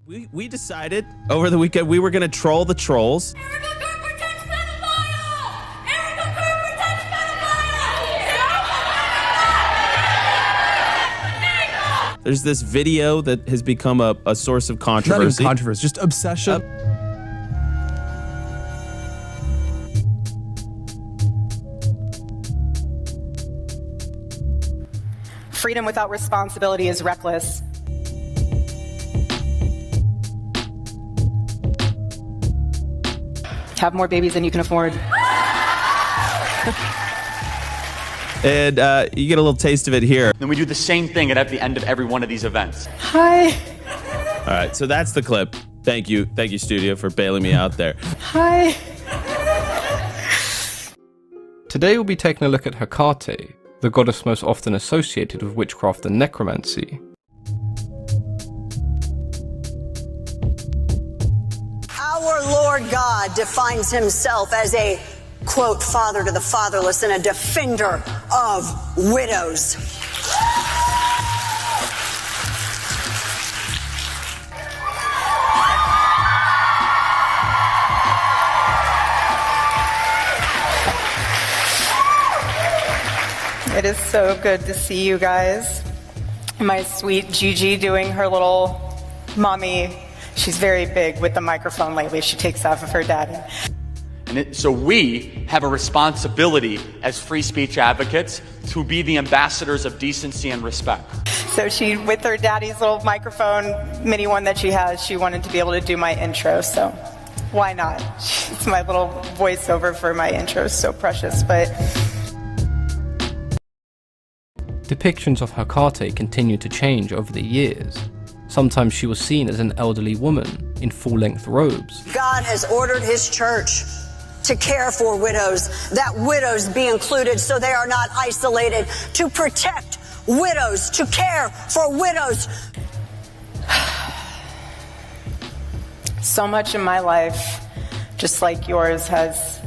We decided over the weekend we were going to troll the trolls. Erika, Kirk protects pedophile! Erika, Kirk protects pedophile! There's this video that has become a source of controversy. Not even controversy, just obsession. Freedom without responsibility is reckless. Have more babies than you can afford. And you get a little taste of it here. Then we do the same thing at the end of every one of these events. Hi. All right, so that's the clip. Thank you, studio, for bailing me out there. Hi. Today we'll be taking a look at Hecate, the goddess most often associated with witchcraft and necromancy. Our Lord God defines himself as a, quote, father to the fatherless and a defender of widows. It is so good to see you guys. My sweet Gigi doing her little mommy. She's very big with the microphone lately. She takes off of her daddy. So we have a responsibility as free speech advocates to be the ambassadors of decency and respect. So she, with her daddy's little microphone, mini one that she has, she wanted to be able to do my intro, so why not? It's my little voiceover for my intro, so precious, but... Depictions of Hecate continued to change over the years. Sometimes she was seen as an elderly woman in full-length robes. God has ordered his church to care for widows, that widows be included so they are not isolated, to protect widows, to care for widows. So much in my life, just like yours, has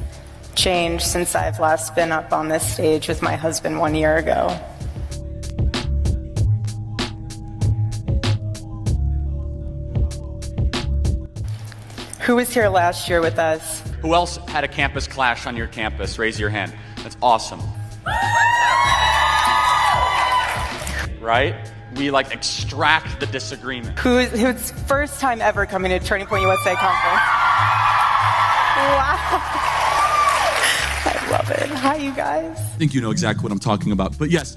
changed since I've last been up on this stage with my husband 1 year ago. Who was here last year with us? Who else had a campus clash on your campus? Raise your hand. That's awesome. Right? We like extract the disagreement. Who's first time ever coming to Turning Point USA conference? Wow. I love it. Hi, you guys. I think you know exactly what I'm talking about, but yes.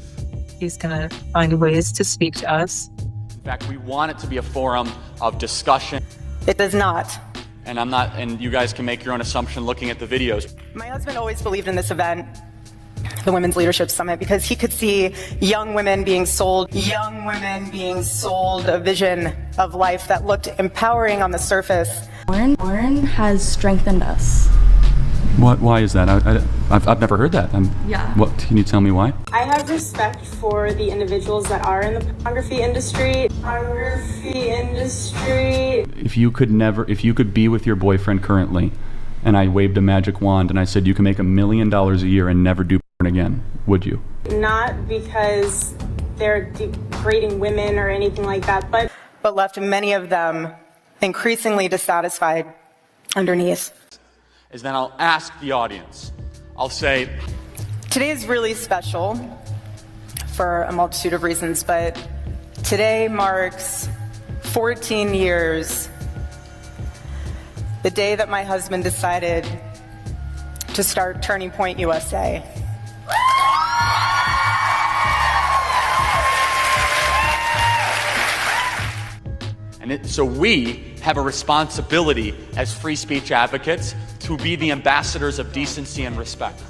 He's gonna find ways to speak to us. In fact, we want it to be a forum of discussion. It does not. And you guys can make your own assumption looking at the videos. My husband always believed in this event, the Women's Leadership Summit, because he could see young women being sold a vision of life that looked empowering on the surface. Warren has strengthened us. Why is that? I've never heard that. Yeah. What, can you tell me why? I have respect for the individuals that are in the pornography industry. If you could be with your boyfriend currently, and I waved a magic wand and I said you can make $1 million a year and never do porn again, would you? Not because they're degrading women or anything like that, but left many of them increasingly dissatisfied underneath. Is then I'll ask the audience. I'll say, today is really special for a multitude of reasons, but today marks 14 years, the day that my husband decided to start Turning Point USA. So we have a responsibility as free speech advocates to be the ambassadors of decency and respect.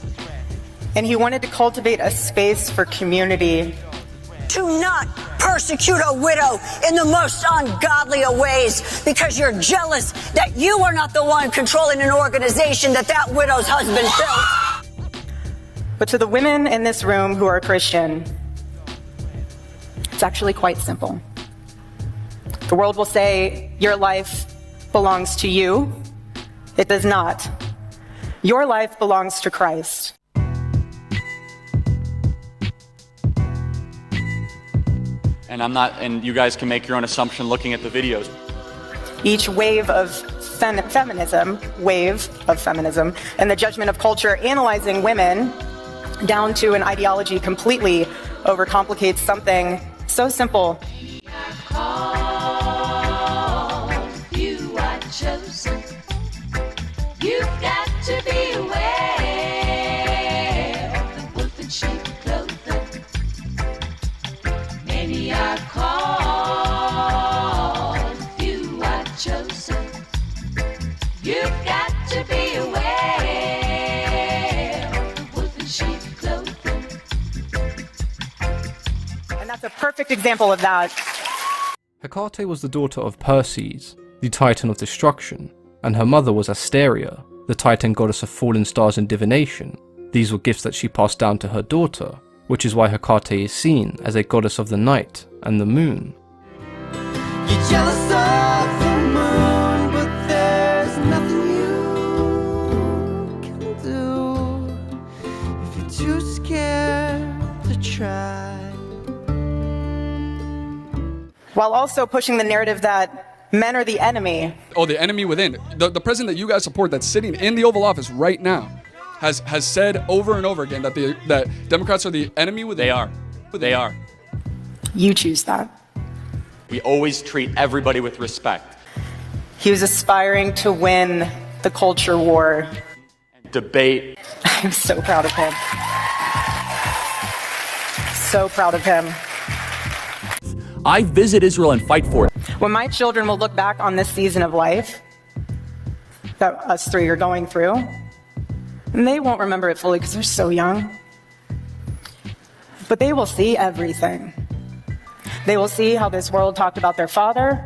And he wanted to cultivate a space for community. To not persecute a widow in the most ungodly of ways because you're jealous that you are not the one controlling an organization that widow's husband built. But to the women in this room who are Christian, it's actually quite simple. The world will say your life belongs to you. It does not. Your life belongs to Christ. And you guys can make your own assumption looking at the videos. each wave of feminism, and the judgment of culture analyzing women down to an ideology completely overcomplicates something so simple. You are chosen. You've got to be aware of the wolf in sheep clothing. Many are called, few are chosen. You've got to be aware of the wolf in sheep clothing. And that's a perfect example of that. Hecate was the daughter of Perses, the titan of destruction, and her mother was Asteria, the titan goddess of fallen stars and divination. These were gifts that she passed down to her daughter, which is why Hecate is seen as a goddess of the night and the moon. You're jealous of the moon, but there's nothing you can do if you're too scared to try. While also pushing the narrative that men are the enemy. Oh, the enemy within. The president that you guys support that's sitting in the Oval Office right now has said over and over again that that Democrats are the enemy within. They are. They are. You choose that. We always treat everybody with respect. He was aspiring to win the culture war. Debate. I'm so proud of him. So proud of him. I visit Israel and fight for it. When my children will look back on this season of life that us three are going through, and they won't remember it fully because they're so young, but they will see everything. They will see how this world talked about their father,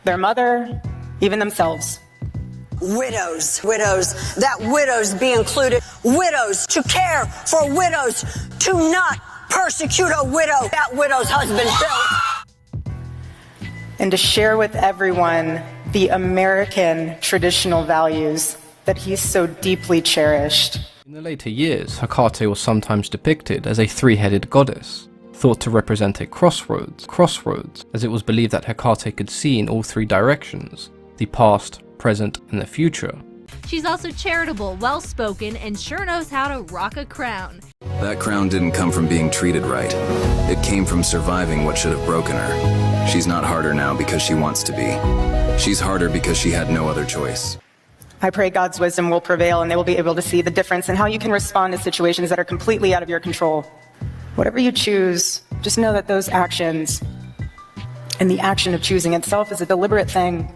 their mother, even themselves. Widows, that widows be included. Widows, to care for widows, to not persecute a widow that widow's husband built. And to share with everyone the American traditional values that he so deeply cherished. In the later years, Hecate was sometimes depicted as a three-headed goddess, thought to represent a crossroads, as it was believed that Hecate could see in all three directions, the past, present, and the future. She's also charitable, well-spoken, and sure knows how to rock a crown. That crown didn't come from being treated right. It came from surviving what should have broken her. She's not harder now because she wants to be. She's harder because she had no other choice. I pray God's wisdom will prevail and they will be able to see the difference in how you can respond to situations that are completely out of your control. Whatever you choose, just know that those actions and the action of choosing itself is a deliberate thing.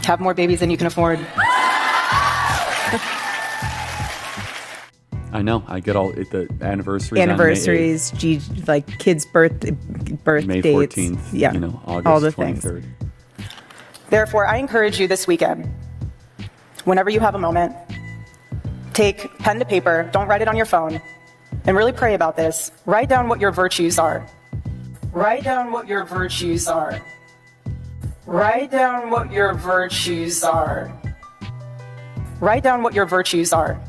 Have more babies than you can afford. I know. I get all the anniversaries. Anniversaries, like kids' birth May dates. 14th. Yeah, you know, August all the 23rd. things. Therefore, I encourage you this weekend, whenever you have a moment, take pen to paper, don't write it on your phone, and really pray about this. Write down what your virtues are. Write down what your virtues are. Write down what your virtues are. Write down what your virtues are.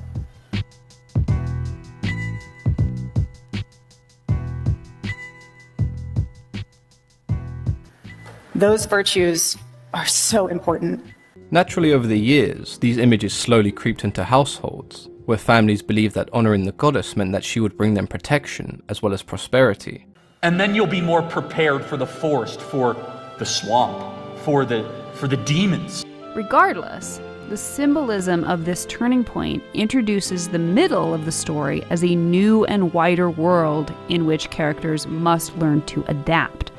Those virtues are so important. Naturally, over the years, these images slowly creeped into households, where families believed that honoring the goddess meant that she would bring them protection as well as prosperity. And then you'll be more prepared for the forest, for the swamp, for the demons. Regardless, the symbolism of this turning point introduces the middle of the story as a new and wider world in which characters must learn to adapt.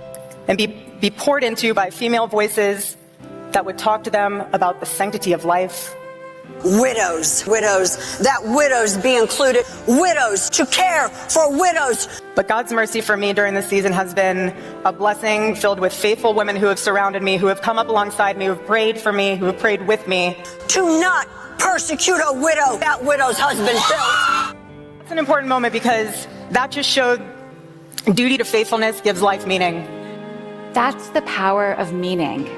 And be poured into by female voices that would talk to them about the sanctity of life. Widows, that widows be included. Widows, to care for widows. But God's mercy for me during this season has been a blessing filled with faithful women who have surrounded me, who have come up alongside me, who have prayed for me, who have prayed with me. To not persecute a widow that widow's husband built. It's an important moment because that just showed duty to faithfulness gives life meaning. That's the power of meaning.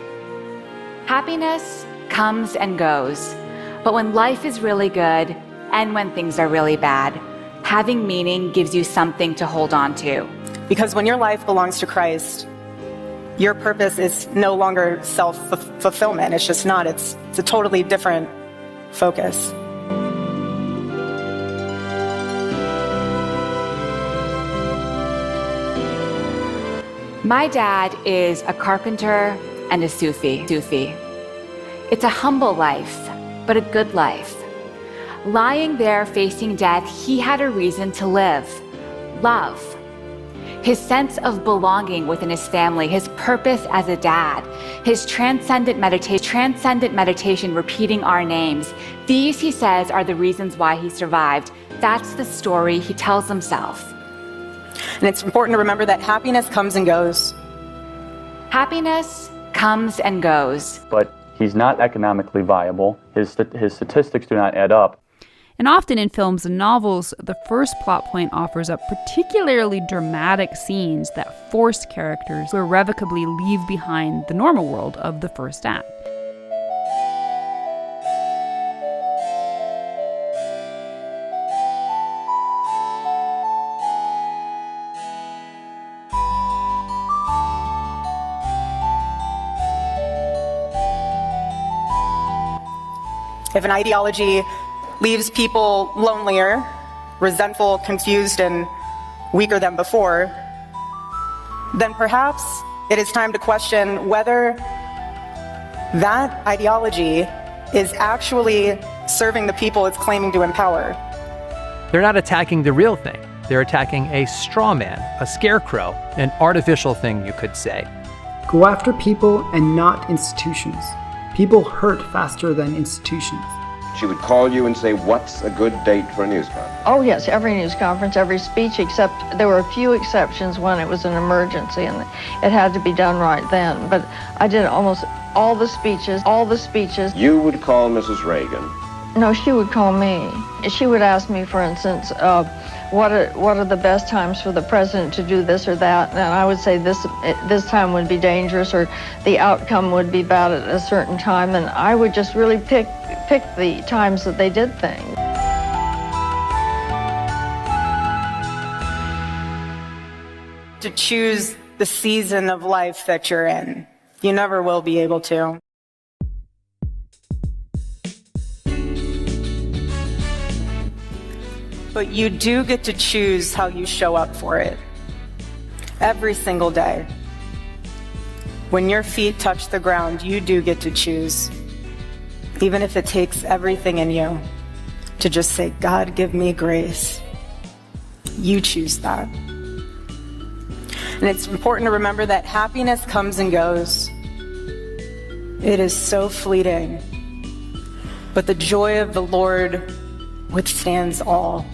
Happiness comes and goes, but when life is really good and when things are really bad, having meaning gives you something to hold on to. Because when your life belongs to Christ, your purpose is no longer self-fulfillment. It's just not. It's a totally different focus. My dad is a carpenter and a Sufi. It's a humble life, but a good life. Lying there facing death, he had a reason to live. Love. His sense of belonging within his family, his purpose as a dad, his transcendent meditation repeating our names. These, he says, are the reasons why he survived. That's the story he tells himself. And it's important to remember that happiness comes and goes. Happiness comes and goes. But he's not economically viable. His statistics do not add up. And often in films and novels, the first plot point offers up particularly dramatic scenes that force characters to irrevocably leave behind the normal world of the first act. If an ideology leaves people lonelier, resentful, confused, and weaker than before, then perhaps it is time to question whether that ideology is actually serving the people it's claiming to empower. They're not attacking the real thing. They're attacking a straw man, a scarecrow, an artificial thing, you could say. Go after people and not institutions. People hurt faster than institutions. She would call you and say, what's a good date for a news conference? Oh yes, every news conference, every speech, except there were a few exceptions when it was an emergency and it had to be done right then. But I did almost all the speeches. You would call Mrs. Reagan. No, she would call me. She would ask me, for instance, what are the best times for the president to do this or that? And I would say this time would be dangerous, or the outcome would be bad at a certain time. And I would just really pick the times that they did things. To choose the season of life that you're in. You never will be able to. But you do get to choose how you show up for it. Every single day. When your feet touch the ground, you do get to choose. Even if it takes everything in you to just say, God, give me grace. You choose that. And it's important to remember that happiness comes and goes. It is so fleeting. But the joy of the Lord withstands all.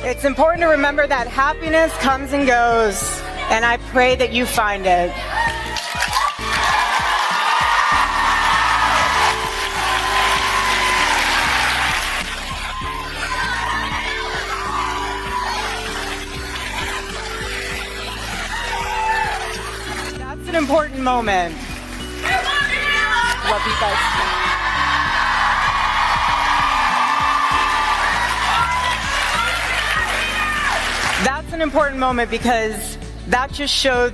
It's important to remember that happiness comes and goes, and I pray that you find it. That's an important moment. Love you guys. That's an important moment because that just showed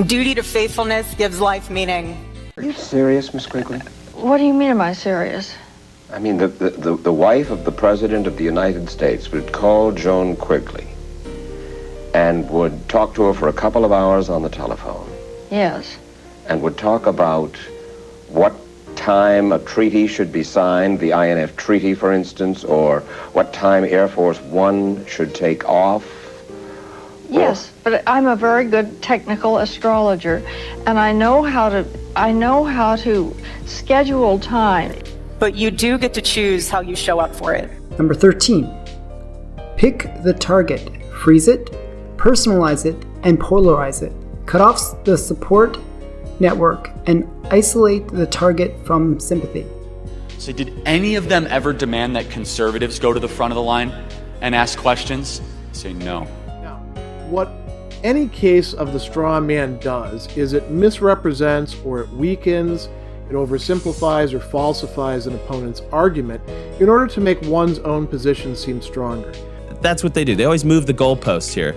duty to faithfulness gives life meaning. Are you serious, Miss Quigley? What do you mean, am I serious? I mean, the wife of the President of the United States would call Joan Quigley and would talk to her for a couple of hours on the telephone. Yes. And would talk about what time a treaty should be signed, the INF Treaty, for instance, or what time Air Force One should take off. Yes, but I'm a very good technical astrologer, and I know how to schedule time. But you do get to choose how you show up for it. Number 13. Pick the target, freeze it, personalize it, and polarize it. Cut off the support network and isolate the target from sympathy. So did any of them ever demand that conservatives go to the front of the line and ask questions? I say no. What any case of the straw man does is it misrepresents or it weakens, it oversimplifies or falsifies an opponent's argument in order to make one's own position seem stronger. That's what they do. They always move the goalposts here.